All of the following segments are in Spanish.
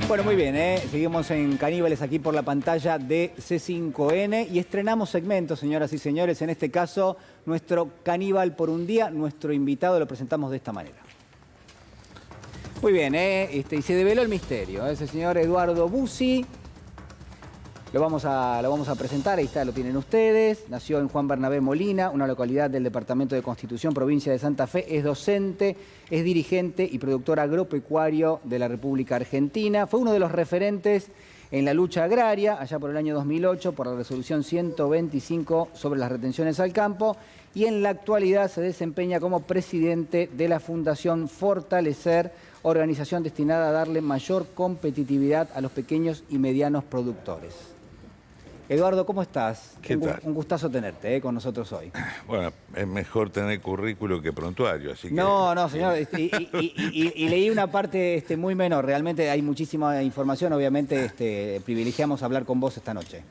Bueno, muy bien, seguimos en Caníbales aquí por la pantalla de C5N y estrenamos segmentos, señoras y señores. En este caso, nuestro Caníbal por un día, nuestro invitado lo presentamos de esta manera. Muy bien, y se develó el misterio. Ese señor Eduardo Bussi, lo vamos a presentar, ahí está, lo tienen ustedes. Nació en Juan Bernabé Molina, una localidad del Departamento de Constitución, provincia de Santa Fe. Es docente, es dirigente y productor agropecuario de la República Argentina. Fue uno de los referentes en la lucha agraria, allá por el año 2008, por la resolución 125 sobre las retenciones al campo. Y en la actualidad se desempeña como presidente de la Fundación Fortalecer, organización destinada a darle mayor competitividad a los pequeños y medianos productores. Eduardo, ¿cómo estás? ¿Qué tal? Un gustazo tenerte con nosotros hoy. Bueno, es mejor tener currículo que prontuario, así que... No, señor, y leí una parte muy menor. Realmente hay muchísima información, obviamente privilegiamos hablar con vos esta noche.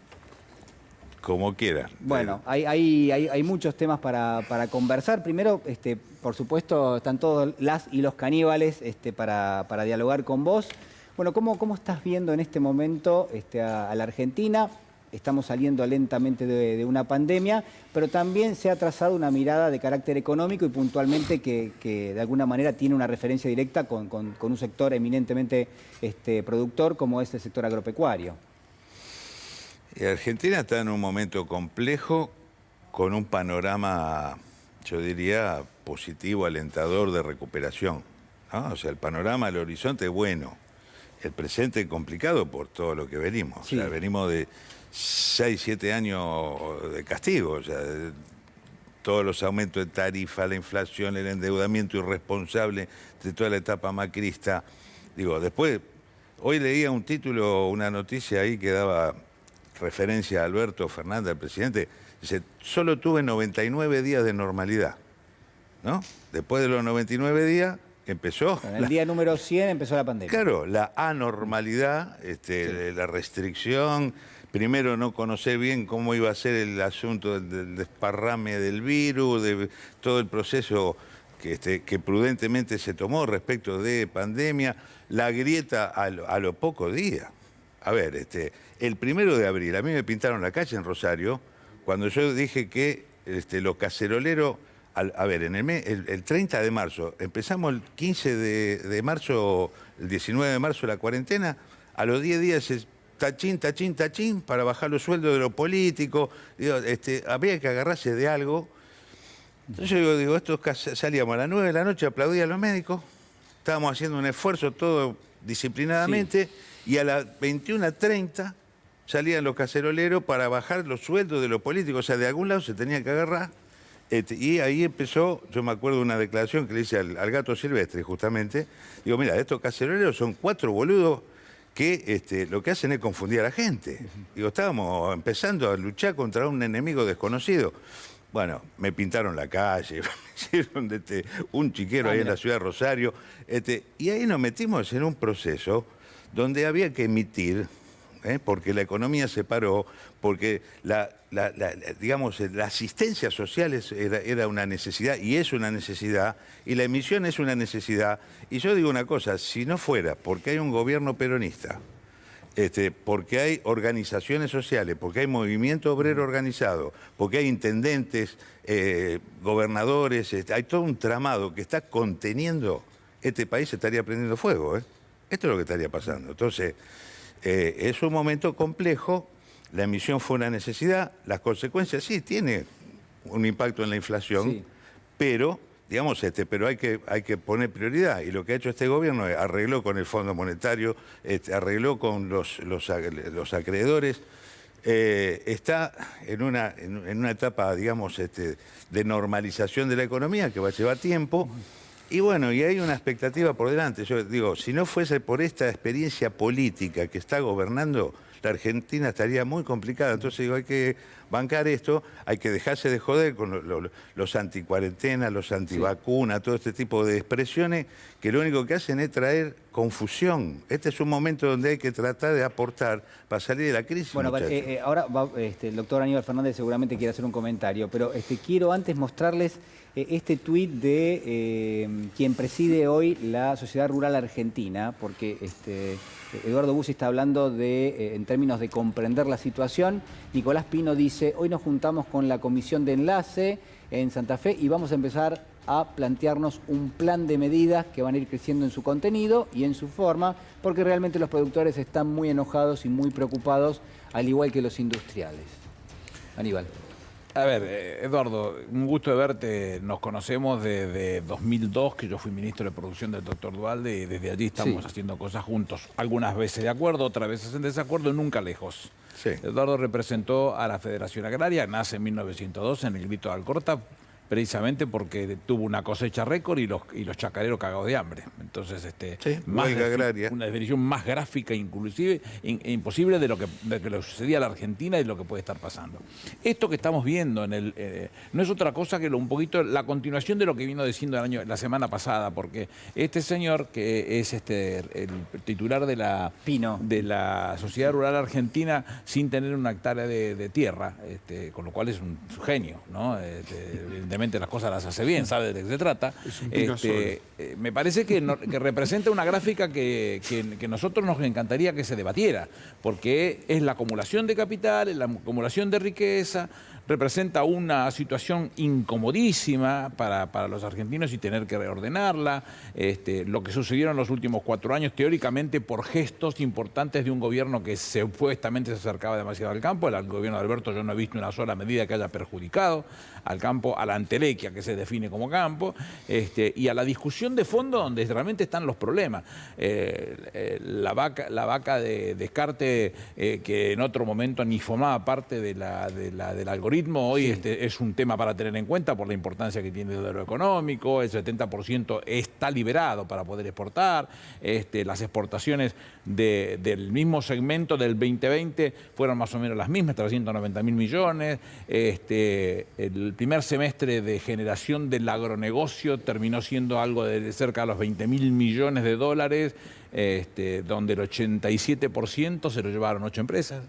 Como quiera. Bueno, hay muchos temas para conversar. Primero, por supuesto, están todos las y los caníbales para dialogar con vos. Bueno, ¿cómo estás viendo en este momento a la Argentina? Estamos saliendo lentamente de una pandemia, pero también se ha trazado una mirada de carácter económico y puntualmente que de alguna manera tiene una referencia directa con un sector eminentemente productor como es el sector agropecuario. Y Argentina está en un momento complejo, con un panorama, yo diría, positivo, alentador de recuperación, ¿no? O sea, el panorama, el horizonte es bueno. El presente complicado por todo lo que venimos. Sí. O sea, venimos de 6, 7 años de castigo. O sea, todos los aumentos de tarifa, la inflación, el endeudamiento irresponsable de toda la etapa macrista. Digo, después, hoy leía un título, una noticia ahí que daba referencia a Alberto Fernández, el presidente. Dice, solo tuve 99 días de normalidad, ¿no? Después de los 99 días... empezó. En el día número 100 empezó la pandemia. Claro, la anormalidad, sí. La restricción, primero no conocer bien cómo iba a ser el asunto del desparrame del virus, de todo el proceso que prudentemente se tomó respecto de pandemia, la grieta a los pocos días. A ver, el 1 de abril, a mí me pintaron la calle en Rosario, cuando yo dije que los caceroleros... A ver, el 30 de marzo, empezamos el 15 de marzo, el 19 de marzo la cuarentena, a los 10 días es tachín, tachín, tachín, para bajar los sueldos de los políticos. Digo, había que agarrarse de algo. Entonces yo digo, salíamos a las 9 de la noche, aplaudían a los médicos, estábamos haciendo un esfuerzo todo disciplinadamente, sí. Y a las 21:30 salían los caceroleros para bajar los sueldos de los políticos, o sea, de algún lado se tenía que agarrar. Y ahí empezó, yo me acuerdo de una declaración que le hice al gato silvestre, justamente. Digo, mira, estos caceroleros son 4 boludos que lo que hacen es confundir a la gente. Digo, estábamos empezando a luchar contra un enemigo desconocido. Bueno, me pintaron la calle, me hicieron un chiquero ahí en la ciudad de Rosario. Y ahí nos metimos en un proceso donde había que emitir... porque la economía se paró, porque digamos, la asistencia social era una necesidad y es una necesidad, y la emisión es una necesidad. Y yo digo una cosa, si no fuera porque hay un gobierno peronista, porque hay organizaciones sociales, porque hay movimiento obrero organizado, porque hay intendentes, gobernadores, hay todo un tramado que está conteniendo, este país se estaría prendiendo fuego. Esto es lo que estaría pasando. Entonces... es un momento complejo, la emisión fue una necesidad, las consecuencias sí, tiene un impacto en la inflación, sí. Pero, digamos, pero hay que poner prioridad, y lo que ha hecho este gobierno es arregló con el Fondo Monetario, arregló con los acreedores, está en una etapa, digamos, de normalización de la economía que va a llevar tiempo. Y bueno, y hay una expectativa por delante. Yo digo, si no fuese por esta experiencia política que está gobernando, la Argentina estaría muy complicada. Entonces digo, hay que bancar esto, hay que dejarse de joder con los anticuarentena, los antivacunas, sí. Todo este tipo de expresiones que lo único que hacen es traer confusión. Este es un momento donde hay que tratar de aportar para salir de la crisis. Bueno, ahora el doctor Aníbal Fernández seguramente quiere hacer un comentario, pero quiero antes mostrarles este tuit de quien preside hoy la Sociedad Rural Argentina, porque Eduardo Bussi está hablando de, en términos de comprender la situación. Nicolás Pino dice, hoy nos juntamos con la comisión de enlace en Santa Fe y vamos a empezar a plantearnos un plan de medidas que van a ir creciendo en su contenido y en su forma, porque realmente los productores están muy enojados y muy preocupados, al igual que los industriales. Aníbal. A ver, Eduardo, un gusto de verte. Nos conocemos desde 2002, que yo fui ministro de Producción del doctor Duhalde, y desde allí estamos haciendo cosas juntos. Algunas veces de acuerdo, otras veces en desacuerdo, nunca lejos. Sí. Eduardo representó a la Federación Agraria, nace en 1902 en el Grito de Alcorta, precisamente porque tuvo una cosecha récord y los chacareros cagados de hambre. Entonces, una definición más gráfica inclusive imposible de lo que sucedía a la Argentina y de lo que puede estar pasando. Esto que estamos viendo no es otra cosa que un poquito la continuación de lo que vino diciendo la semana pasada, porque este señor, que es el titular de la Sociedad Rural Argentina, sin tener una hectárea de tierra, con lo cual es un genio, ¿no? Evidentemente las cosas las hace bien, sabe de qué se trata. Me parece que representa una gráfica que nosotros nos encantaría que se debatiera, porque es la acumulación de capital, es la acumulación de riqueza, representa una situación incomodísima para los argentinos y tener que reordenarla. Lo que sucedieron en los últimos 4 años, teóricamente por gestos importantes de un gobierno que supuestamente se acercaba demasiado al campo. El gobierno de Alberto, yo no he visto una sola medida que haya perjudicado al campo, a la entelequia que se define como campo, y a la discusión de fondo donde realmente están los problemas. La vaca de Descartes, que en otro momento ni formaba parte del algoritmo, hoy es un tema para tener en cuenta por la importancia que tiene de lo económico. El 70% está liberado para poder exportar. Las exportaciones del mismo segmento del 2020 fueron más o menos las mismas, 390.000 millones. El primer semestre de generación del agronegocio terminó siendo algo de cerca de los 20.000 millones de dólares, donde el 87% se lo llevaron 8 empresas.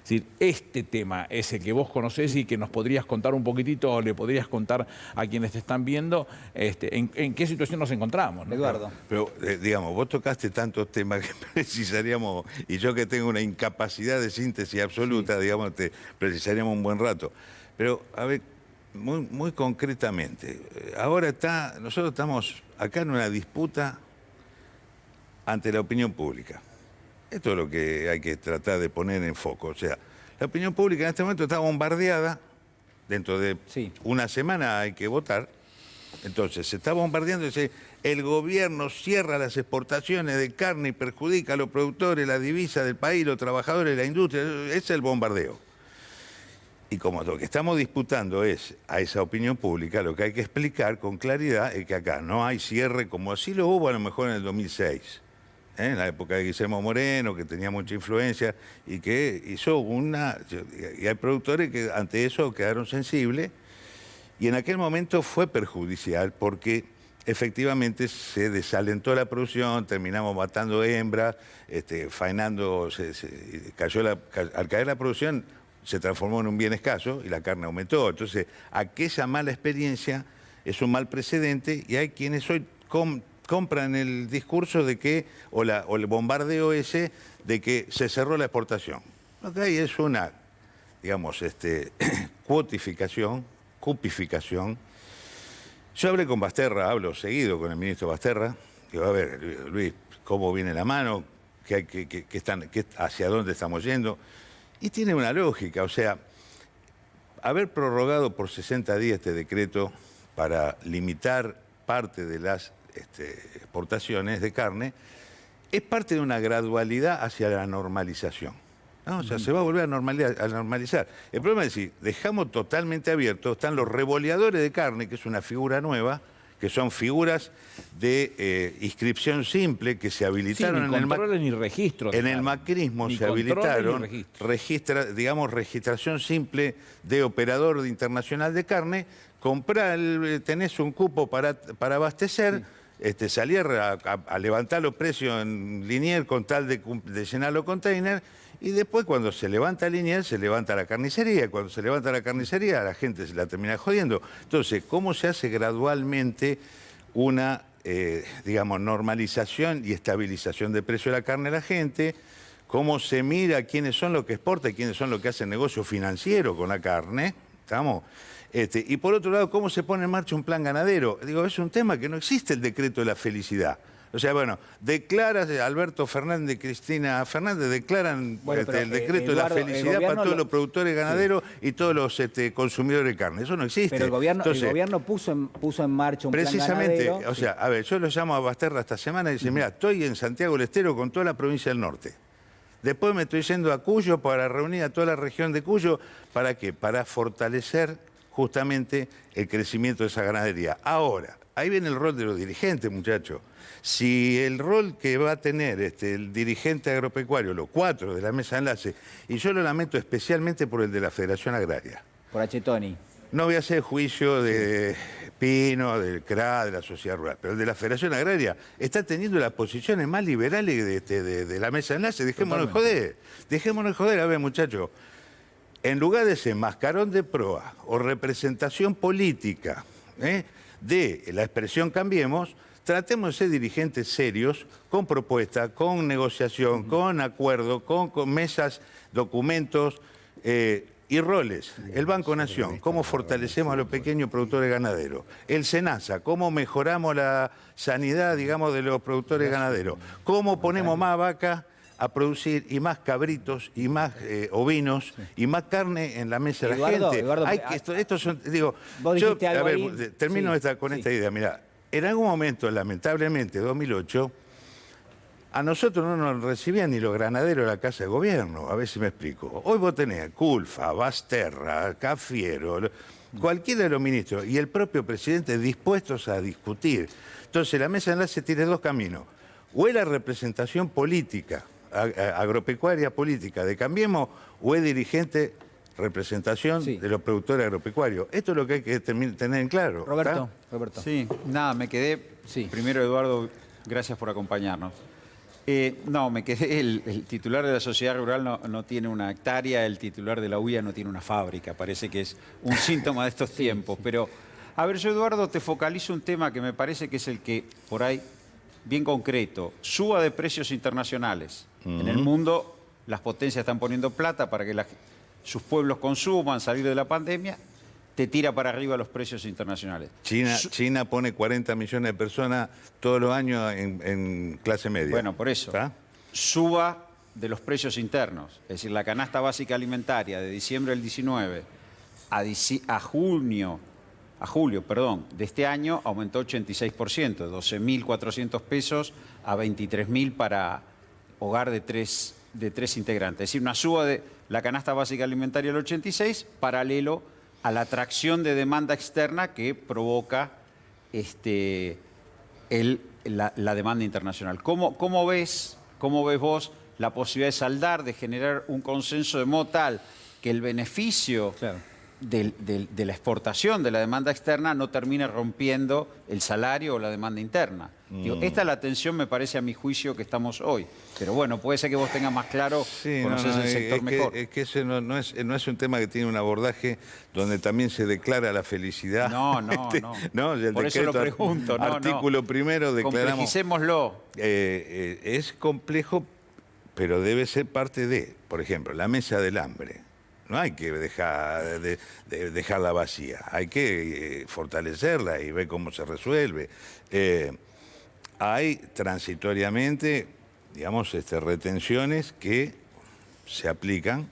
Es decir, este tema es el que vos conocés y que nos podrías contar un poquitito, o le podrías contar a quienes te están viendo, en qué situación nos encontramos, ¿no? Eduardo. Pero, digamos, vos tocaste tantos temas que precisaríamos, y yo que tengo una incapacidad de síntesis absoluta, digamos, te precisaríamos un buen rato. Pero, a ver, muy concretamente, ahora nosotros estamos acá en una disputa ante la opinión pública. Esto es lo que hay que tratar de poner en foco. O sea, la opinión pública en este momento está bombardeada. Dentro de una semana hay que votar. Entonces, se está bombardeando. Dice, el gobierno cierra las exportaciones de carne y perjudica a los productores, la divisa del país, los trabajadores, la industria. Ese es el bombardeo. Y como lo que estamos disputando es a esa opinión pública, lo que hay que explicar con claridad es que acá no hay cierre como así lo hubo a lo mejor en el 2006. En la época de Guillermo Moreno, que tenía mucha influencia y que hizo y hay productores que ante eso quedaron sensibles, y en aquel momento fue perjudicial porque efectivamente se desalentó la producción, terminamos matando hembras, faenando, al caer la producción se transformó en un bien escaso y la carne aumentó. Entonces, aquella mala experiencia es un mal precedente y hay quienes hoy compran el discurso de que, o el bombardeo ese, de que se cerró la exportación. Lo que hay es una, digamos, cupificación. Yo hablé con Basterra, hablo seguido con el ministro Basterra. Digo, a ver, Luis, ¿cómo viene la mano? ¿Hacia dónde estamos yendo? Y tiene una lógica, o sea, haber prorrogado por 60 días este decreto para limitar parte de las exportaciones de carne, es parte de una gradualidad hacia la normalización, ¿no? O sea, se va a volver a normalizar. El problema es si dejamos totalmente abierto, están los revoleadores de carne, que es una figura nueva, que son figuras de inscripción simple que se habilitaron en el macrismo, se habilitaron, registración simple de operador internacional de carne, tenés un cupo para abastecer. salir a levantar los precios en Liniers con tal de llenar los containers, y después cuando se levanta Liniers se levanta la carnicería, cuando se levanta la carnicería la gente se la termina jodiendo. Entonces, ¿cómo se hace gradualmente una, digamos, normalización y estabilización del precio de la carne a la gente? ¿Cómo se mira quiénes son los que exportan y quiénes son los que hacen negocio financiero con la carne? ¿Estamos? Y por otro lado, ¿cómo se pone en marcha un plan ganadero? Digo, es un tema que no existe el decreto de la felicidad. O sea, bueno, declara Alberto Fernández y Cristina Fernández, declaran el decreto de la felicidad para todos los productores ganaderos y todos los consumidores de carne. Eso no existe. Pero el gobierno puso en marcha un plan ganadero. Precisamente, o sea, a ver, yo lo llamo a Basterra esta semana y dice, mira, estoy en Santiago del Estero con toda la provincia del norte. Después me estoy yendo a Cuyo para reunir a toda la región de Cuyo. ¿Para qué? Para fortalecer justamente el crecimiento de esa ganadería. Ahora, ahí viene el rol de los dirigentes, muchachos. Si el rol que va a tener el dirigente agropecuario, los 4 de la mesa de enlace, y yo lo lamento especialmente por el de la Federación Agraria. Por Achetoni. No voy a hacer juicio de Pino, del CRA, de la sociedad rural, pero el de la Federación Agraria está teniendo las posiciones más liberales de la mesa de enlace. Dejémonos de joder. Dejémonos de joder. A ver, muchachos, en lugar de ser mascarón de proa o representación política de la expresión Cambiemos, tratemos de ser dirigentes serios, con propuesta, con negociación, con acuerdo, con mesas, documentos y roles. El Banco Nación, cómo fortalecemos a los pequeños productores ganaderos. El SENASA, cómo mejoramos la sanidad, digamos, de los productores ganaderos. Cómo ponemos más vacas a producir y más cabritos y más ovinos y más carne en la mesa de la gente. Eduardo, estos son, digo, termino con esta idea. Mirá, en algún momento, lamentablemente, 2008, a nosotros no nos recibían ni los granaderos de la Casa de Gobierno, a ver si me explico. Hoy vos tenés Culfa, Basterra, Cafiero, cualquiera de los ministros y el propio presidente dispuestos a discutir. Entonces, la mesa de enlace tiene 2 caminos. O es la representación política, agropecuaria política de Cambiemos, o es dirigente representación de los productores agropecuarios. Esto es lo que hay que tener en claro. Roberto. Sí, nada, me quedé. Primero, Eduardo, gracias por acompañarnos. No, me quedé. El titular de la sociedad rural no tiene una hectárea, el titular de la UIA no tiene una fábrica. Parece que es un síntoma de estos tiempos. Pero, a ver, yo, Eduardo, te focalizo un tema que me parece que es el que, por ahí, bien concreto, suba de precios internacionales. En el mundo, las potencias están poniendo plata para que sus pueblos consuman, salir de la pandemia, te tira para arriba los precios internacionales. China pone 40 millones de personas todos los años en clase media. Bueno, por eso. Suba de los precios internos. Es decir, la canasta básica alimentaria de diciembre del 19 a julio de este año aumentó 86%, de 12.400 pesos a 23.000 para hogar de tres integrantes. Es decir, una suba de la canasta básica alimentaria del 86, paralelo a la atracción de demanda externa que provoca la demanda internacional. ¿Cómo ves vos la posibilidad de saldar, de generar un consenso de modo tal que el beneficio de la exportación de la demanda externa no termine rompiendo el salario o la demanda interna? Digo, esta es la tensión, me parece, a mi juicio, que estamos hoy. Pero bueno, puede ser que vos tengas más claro, conoces el sector mejor. Es que ese no es un tema que tiene un abordaje donde también se declara la felicidad. No. Por eso lo pregunto. Artículo primero declaramos... Complejicémoslo. Es complejo, pero debe ser parte de, por ejemplo, la mesa del hambre. No hay que dejarla vacía, hay que fortalecerla y ver cómo se resuelve. Hay transitoriamente, digamos, retenciones que se aplican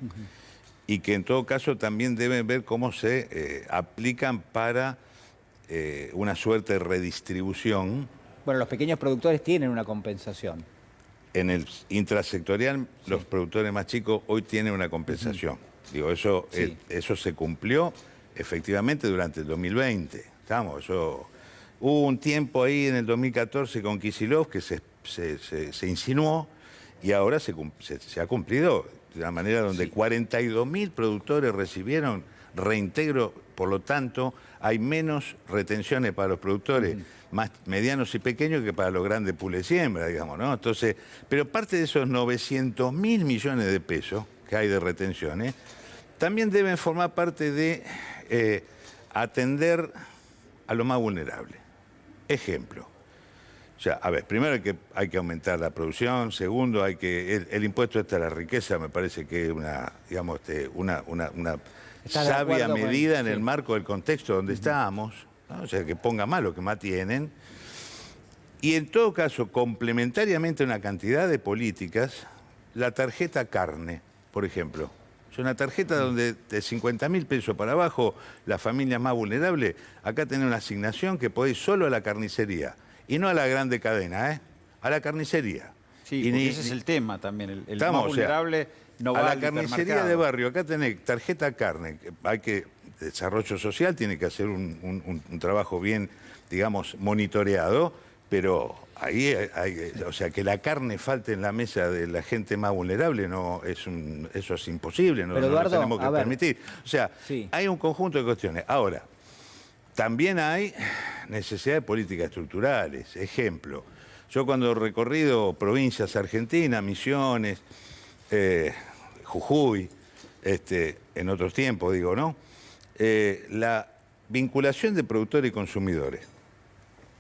y que en todo caso también deben ver cómo se aplican para una suerte de redistribución. Bueno, los pequeños productores tienen una compensación. En el intrasectorial, los productores más chicos hoy tienen una compensación. Digo, eso se cumplió efectivamente durante el 2020. Hubo un tiempo ahí en el 2014 con Kicillof que se insinuó y ahora se ha cumplido de una manera donde 42.000 productores recibieron reintegro, por lo tanto hay menos retenciones para los productores. más medianos y pequeños que para los grandes pools de siembra, digamos, ¿no? Entonces, pero parte de esos 900.000 millones de pesos que hay de retenciones, también deben formar parte de atender a lo más vulnerable. Ejemplo. O sea, a ver, primero hay que aumentar la producción, segundo, el impuesto a la riqueza me parece que es una sabia medida en el marco del contexto donde estamos, ¿no? O sea, que ponga más lo que más tienen. Y en todo caso, complementariamente a una cantidad de políticas, la tarjeta carne, por ejemplo. Es una tarjeta donde de 50.000 pesos para abajo, las familias más vulnerables, acá tienen una asignación que puede ir solo a la carnicería. Y no a la grande cadena, a la carnicería. Sí, porque ese es el tema también. El más vulnerable no va a la al carnicería de barrio. Acá tenés tarjeta carne. Desarrollo social tiene que hacer un trabajo bien, digamos, monitoreado, pero ahí o sea, que la carne falte en la mesa de la gente más vulnerable, eso es imposible, no, Eduardo, lo tenemos que permitir. O sea, sí, hay un conjunto de cuestiones. Ahora, también hay necesidad de políticas estructurales. Ejemplo, yo cuando he recorrido provincias argentinas, Misiones, Jujuy, en otros tiempos digo, ¿no? La vinculación de productores y consumidores.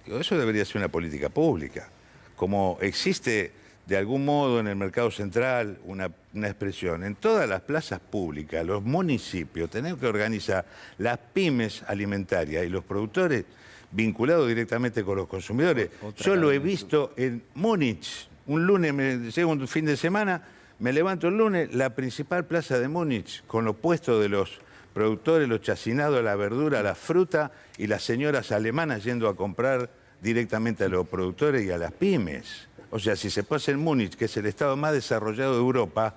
Digo, eso debería ser una política pública. Como existe de algún modo en el mercado central una expresión, en todas las plazas públicas, los municipios, tenemos que organizar las pymes alimentarias y los productores vinculados directamente con los consumidores. Yo lo he visto en Múnich. Un lunes, llego un fin de semana, me levanto el lunes, la principal plaza de Múnich, con los puestos de los productores, los chacinados, la verdura, la fruta y las señoras alemanas yendo a comprar directamente a los productores y a las pymes. O sea, si se puede hacer en Múnich, que es el estado más desarrollado de Europa,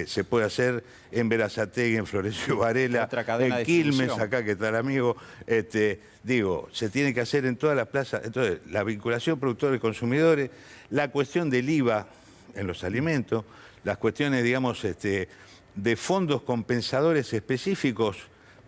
se puede hacer en Berazategui, en Florencio Varela, en Quilmes, acá que está el amigo. Digo, se tiene que hacer en todas las plazas. Entonces, la vinculación productores y consumidores, la cuestión del IVA en los alimentos, las cuestiones, digamos, de fondos compensadores específicos,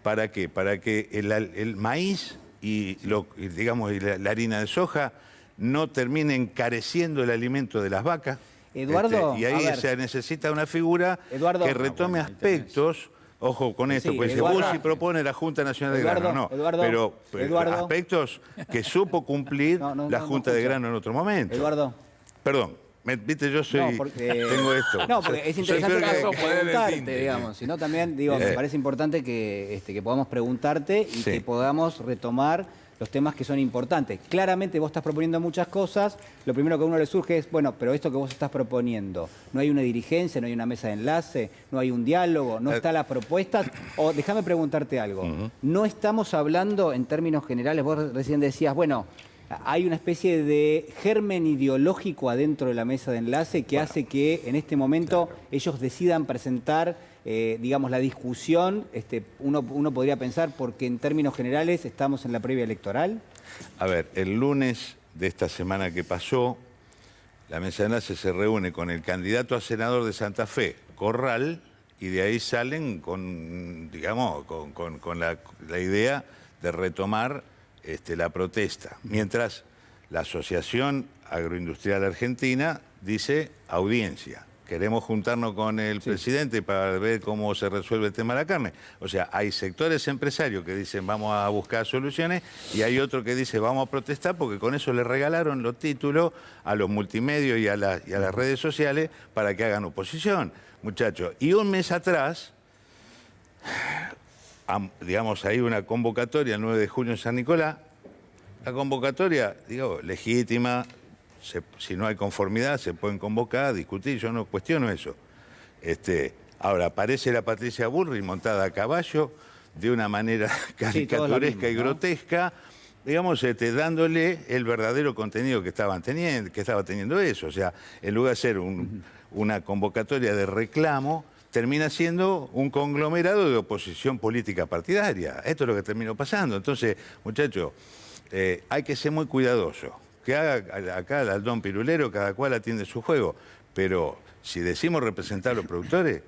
¿para qué? Para que el maíz y la harina de soja no termine encareciendo el alimento de las vacas. Eduardo, y ahí se necesita una figura que retome aspectos, ojo con esto, pues Bussi propone la Junta Nacional de Grano, pero aspectos que supo cumplir la Junta de Grano en otro momento. Eduardo. Perdón. Viste, yo tengo esto. No, porque es interesante preguntarte, digamos. Sino también, digo, me parece importante que podamos preguntarte y que podamos retomar los temas que son importantes. Claramente vos estás proponiendo muchas cosas. Lo primero que a uno le surge es, bueno, pero esto que vos estás proponiendo, ¿no hay una dirigencia, no hay una mesa de enlace, no hay un diálogo, no están las propuestas? O déjame preguntarte algo. No estamos hablando en términos generales, vos recién decías, bueno, hay una especie de germen ideológico adentro de la mesa de enlace que hace que en este momento ellos decidan presentar, digamos, la discusión. Uno podría pensar porque en términos generales estamos en la previa electoral. A ver, el lunes de esta semana que pasó, la mesa de enlace se reúne con el candidato a senador de Santa Fe, Corral, y de ahí salen con, digamos, con la idea de retomar la protesta, mientras la Asociación Agroindustrial Argentina dice audiencia. Queremos juntarnos con el presidente para ver cómo se resuelve el tema de la carne. O sea, hay sectores empresarios que dicen vamos a buscar soluciones y hay otro que dice vamos a protestar porque con eso le regalaron los títulos a los multimedios y a las redes sociales para que hagan oposición, muchachos. Y un mes atrás, digamos, hay una convocatoria el 9 de junio en San Nicolás. La convocatoria, digo, legítima, si no hay conformidad se pueden convocar, discutir, yo no cuestiono eso. Ahora, aparece la Patricia Bullrich montada a caballo de una manera caricaturesca y grotesca, digamos, dándole el verdadero contenido que estaba teniendo eso. O sea, en lugar de ser una convocatoria de reclamo, termina siendo un conglomerado de oposición política partidaria. Esto es lo que terminó pasando. Entonces, muchachos, hay que ser muy cuidadosos. Que haga acá el Aldón Pirulero, cada cual atiende su juego. Pero si decimos representar a los productores,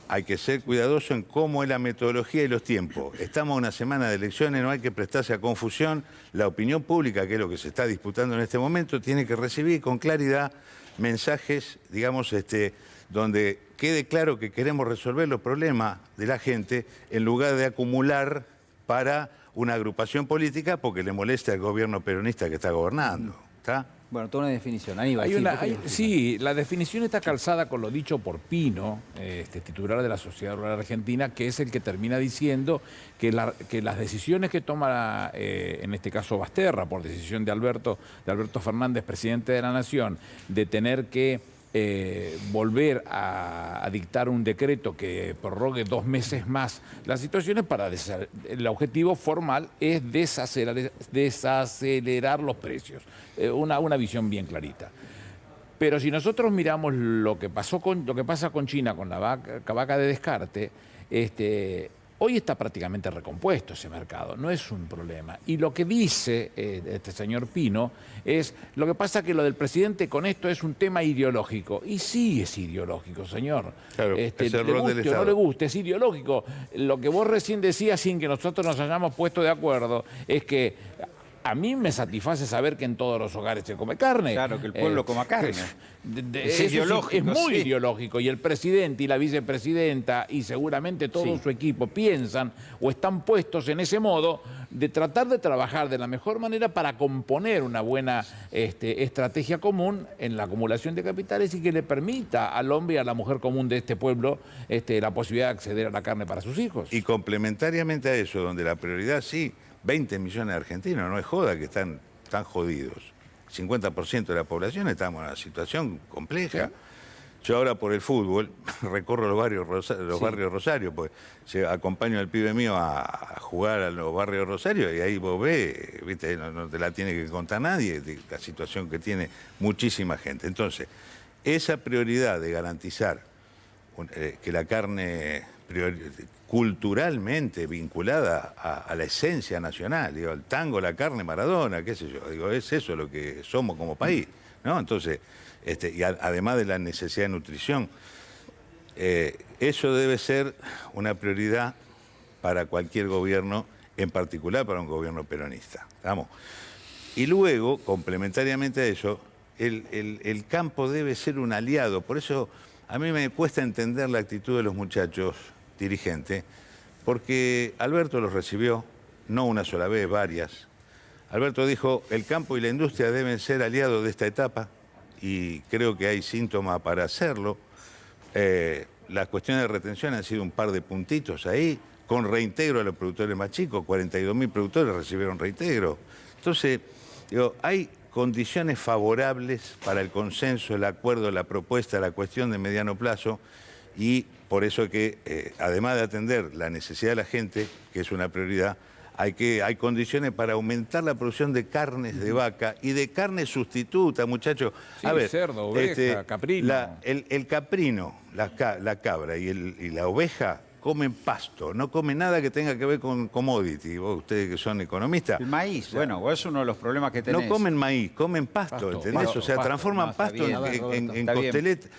hay que ser cuidadoso en cómo es la metodología y los tiempos. Estamos a una semana de elecciones, no hay que prestarse a confusión. La opinión pública, que es lo que se está disputando en este momento, tiene que recibir con claridad mensajes, digamos, donde quede claro que queremos resolver los problemas de la gente en lugar de acumular para una agrupación política porque le molesta al gobierno peronista que está gobernando. ¿Está? Bueno, toda una definición. Aníbal, sí, la definición está calzada con lo dicho por Pino, titular de la Sociedad Rural Argentina, que es el que termina diciendo que las decisiones que toma, en este caso Basterra, por decisión de Alberto Fernández, presidente de la Nación, de tener que volver a dictar un decreto que prorrogue 2 meses más las situaciones el objetivo formal es desacelerar los precios. Una visión bien clarita. Pero si nosotros miramos lo que pasa con China, con la vaca de descarte, hoy está prácticamente recompuesto ese mercado, no es un problema. Y lo que dice este señor Pino es, lo que pasa que lo del presidente con esto es un tema ideológico. Y sí es ideológico, señor. Claro, le guste o no le guste, es ideológico. Lo que vos recién decías, sin que nosotros nos hayamos puesto de acuerdo, es que a mí me satisface saber que en todos los hogares se come carne. Claro, que el pueblo coma carne. Es ideológico. Es muy ideológico. Y el presidente y la vicepresidenta y seguramente todo su equipo piensan o están puestos en ese modo de tratar de trabajar de la mejor manera para componer una buena estrategia común en la acumulación de capitales y que le permita al hombre y a la mujer común de este pueblo la posibilidad de acceder a la carne para sus hijos. Y complementariamente a eso, donde la prioridad 20 millones de argentinos, no es joda que están jodidos. 50% de la población estamos en una situación compleja. ¿Sí? Yo ahora por el fútbol recorro los barrios Rosario, pues acompaño al pibe mío a jugar a los barrios Rosario y ahí vos ves, ¿viste? No te la tiene que contar nadie, de la situación que tiene muchísima gente. Entonces, esa prioridad de garantizar que la carne culturalmente vinculada a la esencia nacional, digo, el tango, la carne, Maradona, qué sé yo, digo, es eso lo que somos como país, ¿no? Entonces, y además de la necesidad de nutrición, eso debe ser una prioridad para cualquier gobierno, en particular para un gobierno peronista, ¿vamos? Y luego, complementariamente a eso, el campo debe ser un aliado, por eso a mí me cuesta entender la actitud de los muchachos dirigentes, porque Alberto los recibió, no una sola vez, varias. Alberto dijo, el campo y la industria deben ser aliados de esta etapa, y creo que hay síntomas para hacerlo. Las cuestiones de retención han sido un par de puntitos ahí, con reintegro a los productores más chicos, 42.000 productores recibieron reintegro. Entonces, digo, hay condiciones favorables para el consenso, el acuerdo, la propuesta, la cuestión de mediano plazo, y por eso que, además de atender la necesidad de la gente, que es una prioridad, hay condiciones para aumentar la producción de carnes de vaca y de carne sustituta, muchachos. Sí, a ver, cerdo, oveja, caprino. El caprino, la cabra y la oveja comen pasto, no comen nada que tenga que ver con commodity. Ustedes que son economistas. El maíz, bueno, es uno de los problemas que tenés. No comen maíz, comen pasto, ¿entendés? O sea, transforman pasto en costelet,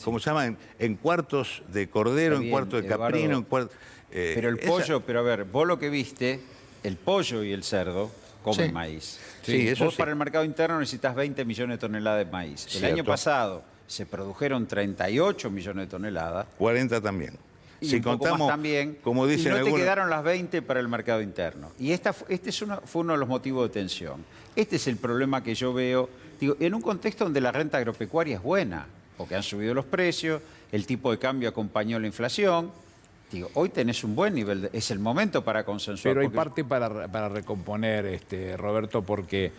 ¿cómo se llama? En cuartos de cordero, en cuartos de caprino, en cuartos... pero el pollo, pero a ver, vos lo que viste, el pollo y el cerdo comen maíz. Sí, eso vos para el mercado interno necesitas 20 millones de toneladas de maíz. El año pasado se produjeron 38 millones de toneladas. 40 también. Y si contamos también, como dicen y no algunos, te quedaron las 20 para el mercado interno. Y fue uno de los motivos de tensión. Este es el problema que yo veo, digo, en un contexto donde la renta agropecuaria es buena, porque han subido los precios, el tipo de cambio acompañó la inflación. Digo, hoy tenés un buen nivel, es el momento para consensuar. Pero hay parte para recomponer, Roberto, porque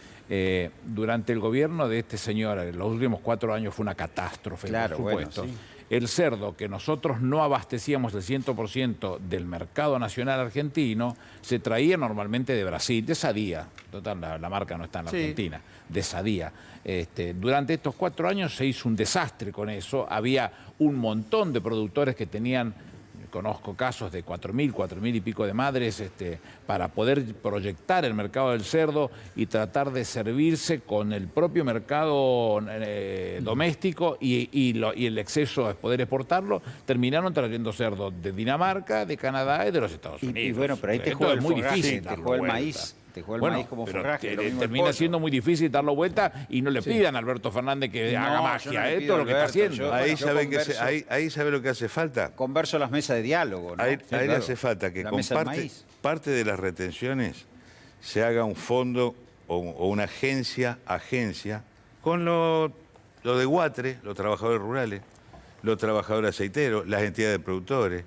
durante el gobierno de este señor, en los últimos 4 años fue una catástrofe, claro, por supuesto. Bueno, sí. El cerdo, que nosotros no abastecíamos el 100% del mercado nacional argentino, se traía normalmente de Brasil, de Sadía. Total, la marca no está en la Argentina, de Sadía. Durante estos 4 años se hizo un desastre con eso. Había un montón de productores que tenían conozco casos de 4.000 y pico de madres, para poder proyectar el mercado del cerdo y tratar de servirse con el propio mercado doméstico y el exceso de poder exportarlo, terminaron trayendo cerdo de Dinamarca, de Canadá y de los Estados Unidos. Y bueno, pero ahí te juega el muy forraje, difícil te darlo juega el vuelta. maíz. Te juega el Bueno, maíz como pero forraje. lo mismo el termina pollo. siendo muy difícil darlo vuelta y no le pidan a Alberto Fernández que No, haga yo magia. no le pido Esto es lo a que está Alberto, haciendo. yo- Ahí, Bueno, sabe que converso. ahí sabe lo que hace falta. Converso las mesas de diálogo, ¿no? Ahí, Sí, ahí le claro. hace falta que La con mesa del maíz. parte de las retenciones se haga un fondo o una agencia con lo de Guatre, los trabajadores rurales, los trabajadores aceiteros, las entidades de productores,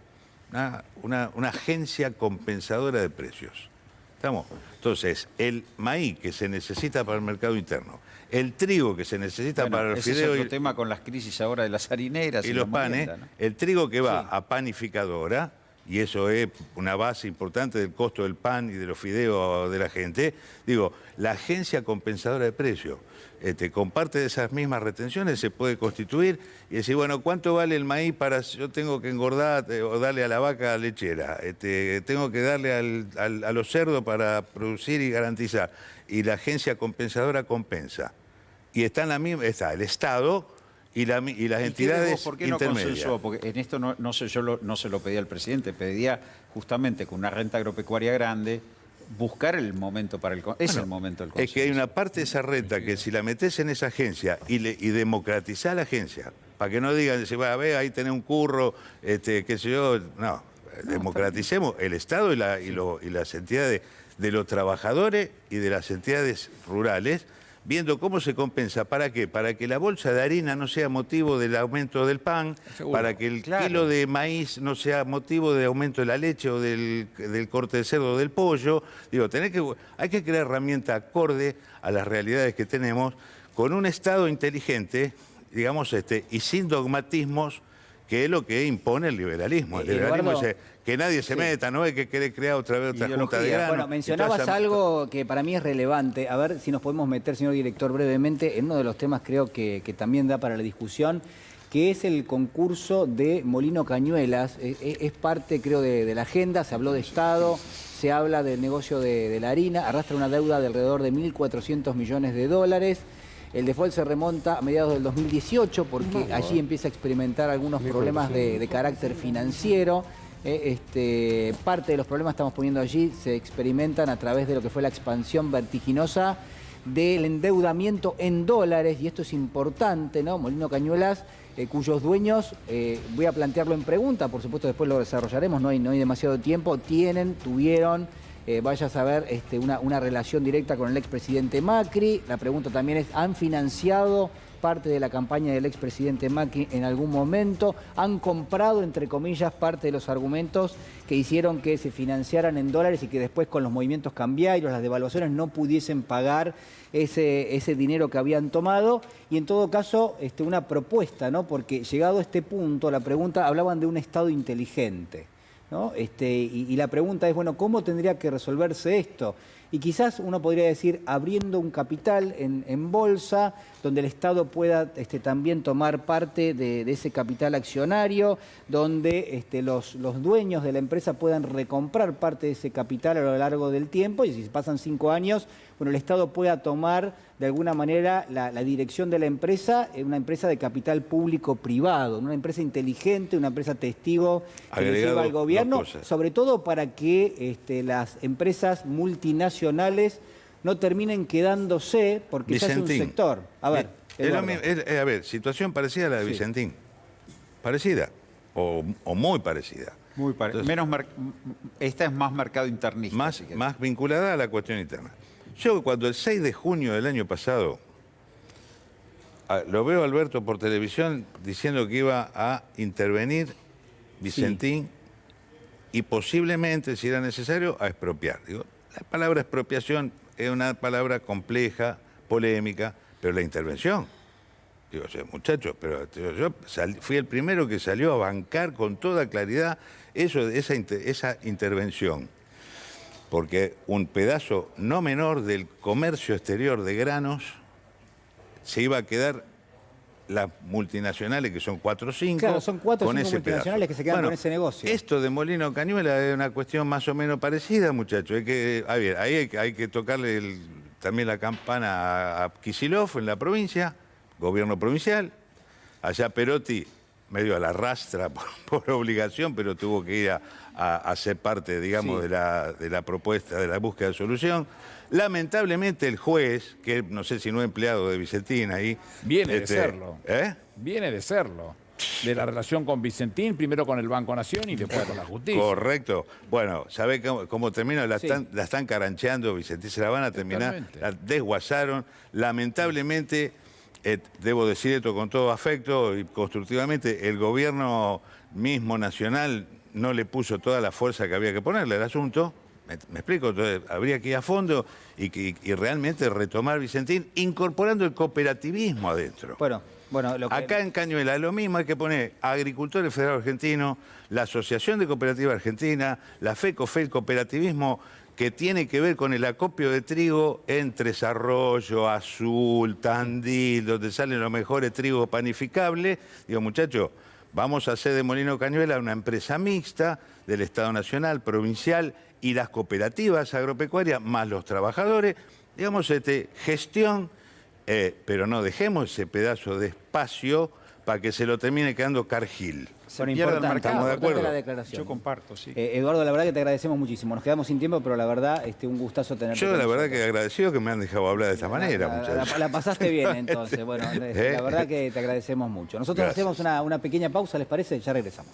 una agencia compensadora de precios. ¿Estamos? Entonces, el maíz que se necesita para el mercado interno, el trigo que se necesita Bueno, para el ese fideo es otro tema con las crisis ahora de las harineras y la los panes, molienda, ¿no? el trigo que va a panificadora, y eso es una base importante del costo del pan y de los fideos de la gente, digo, la agencia compensadora de precios, con parte de esas mismas retenciones se puede constituir y decir, bueno, ¿cuánto vale el maíz para yo tengo que engordar o darle a la vaca lechera? Tengo que darle a los cerdos para producir y garantizar. Y la agencia compensadora compensa. Y está en la misma, está el Estado y las entidades ¿Por qué no intermedias. consensuó? Porque en esto no sé, no se lo pedía al presidente, pedía justamente con una renta agropecuaria grande buscar el momento para el es el momento del consenso. Es que hay una parte de esa renta que si la metes en esa agencia y democratizás la agencia, para que no digan, va a ver, ahí tenés un curro, qué sé yo, no, democraticemos el Estado y las entidades de los trabajadores y de las entidades rurales, viendo cómo se compensa. ¿Para qué? Para que la bolsa de harina no sea motivo del aumento del pan, Seguro. para que el kilo de maíz no sea motivo de aumento de la leche o del corte de cerdo o del pollo. Digo, hay que crear herramientas acorde a las realidades que tenemos, con un Estado inteligente, digamos, y sin dogmatismos, que es lo que impone el liberalismo. El liberalismo Eduardo, es que nadie se meta, no es que quiere crear otra vez otra junta de Ideología. grano. Bueno, mencionabas algo que para mí es relevante. A ver si nos podemos meter, señor director, brevemente en uno de los temas creo que también da para la discusión, que es el concurso de Molino Cañuelas. Es parte, creo, de la agenda. Se habló de Estado, se habla del negocio de la harina, arrastra una deuda de alrededor de 1.400 millones de dólares. El default se remonta a mediados del 2018 porque allí empieza a experimentar algunos problemas de carácter financiero. Parte de los problemas, estamos poniendo allí, se experimentan a través de lo que fue la expansión vertiginosa del endeudamiento en dólares, y esto es importante, ¿no? Molino Cañuelas, cuyos dueños, voy a plantearlo en pregunta, por supuesto después lo desarrollaremos, no hay demasiado tiempo, tuvieron, vaya a saber, una relación directa con el expresidente Macri. La pregunta también es, ¿han financiado parte de la campaña del expresidente Macri en algún momento? ¿Han comprado, entre comillas, parte de los argumentos que hicieron que se financiaran en dólares y que después con los movimientos cambiarios, las devaluaciones, no pudiesen pagar ese dinero que habían tomado? Y en todo caso, una propuesta, ¿no? Porque llegado a este punto, la pregunta, hablaban de un Estado inteligente, ¿no? Y la pregunta es, bueno, ¿cómo tendría que resolverse esto? Y quizás uno podría decir, abriendo un capital en bolsa, donde el Estado pueda también tomar parte de ese capital accionario, donde los dueños de la empresa puedan recomprar parte de ese capital a lo largo del tiempo, y si pasan 5 años, bueno, el Estado pueda tomar de alguna manera la dirección de la empresa, una empresa de capital público-privado, una empresa inteligente, una empresa testigo que le sirva al gobierno, sobre todo para que las empresas multinacionales no terminen quedándose, porque se hace un sector. A ver, a ver, situación parecida a la de Vicentín. Parecida, o muy parecida. Muy parecida. Esta es más mercado internista. Más vinculada a la cuestión interna. Yo cuando el 6 de junio del año pasado lo veo a Alberto por televisión diciendo que iba a intervenir Vicentín y posiblemente, si era necesario, a expropiar. Digo, la palabra expropiación es una palabra compleja, polémica, pero la intervención. Digo, muchachos, pero yo fui el primero que salió a bancar con toda claridad esa intervención. Porque un pedazo no menor del comercio exterior de granos se iba a quedar las multinacionales, que son 4 o 5, Claro, son 4 o con 5 ese multinacionales pedazo. que se quedan Bueno, con ese negocio. Esto de Molino Cañuelas es una cuestión más o menos parecida, muchachos. Ahí hay que tocarle también la campana a Kicillof en la provincia, gobierno provincial. Allá Perotti, medio a la rastra por obligación, pero tuvo que ir a ser parte, digamos, Sí. de la propuesta, de la búsqueda de solución. Lamentablemente el juez, que no sé si no es empleado de Vicentín ahí... Viene de serlo. ¿Eh? Viene de serlo. De la relación con Vicentín, primero con el Banco Nación y después con la justicia. Correcto. Bueno, ¿sabés cómo termina? La Sí. están carancheando, Vicentín, se la van a terminar, Totalmente. la desguazaron. Lamentablemente, debo decir esto con todo afecto y constructivamente, el gobierno mismo nacional no le puso toda la fuerza que había que ponerle al asunto. ¿Me explico? Entonces, habría que ir a fondo y realmente retomar Vicentín, incorporando el cooperativismo adentro. Bueno, lo que... Acá en Cañuelas lo mismo, hay que poner Agricultores Federados Argentinos, la Asociación de Cooperativas Argentina, la FECOFE, el cooperativismo que tiene que ver con el acopio de trigo entre Desarrollo, Azul, Tandil, donde salen los mejores trigos panificables. Digo, muchachos, vamos a hacer de Molino Cañuelas una empresa mixta del Estado Nacional, provincial y las cooperativas agropecuarias, más los trabajadores. Digamos, gestión... pero no dejemos ese pedazo de espacio para que se lo termine quedando Cargill. Bueno, pierde el importante, mercado. ¿Estamos de importante acuerdo? la declaración. Yo comparto, sí. Eduardo, la verdad que te agradecemos muchísimo. Nos quedamos sin tiempo, pero la verdad, un gustazo tenerte. Yo con la verdad nosotros. que agradecido que me han dejado hablar de esta manera, muchachos. La pasaste bien, entonces. Bueno, la verdad que te agradecemos mucho. Nosotros Gracias. hacemos una pequeña pausa, ¿les parece? Ya regresamos.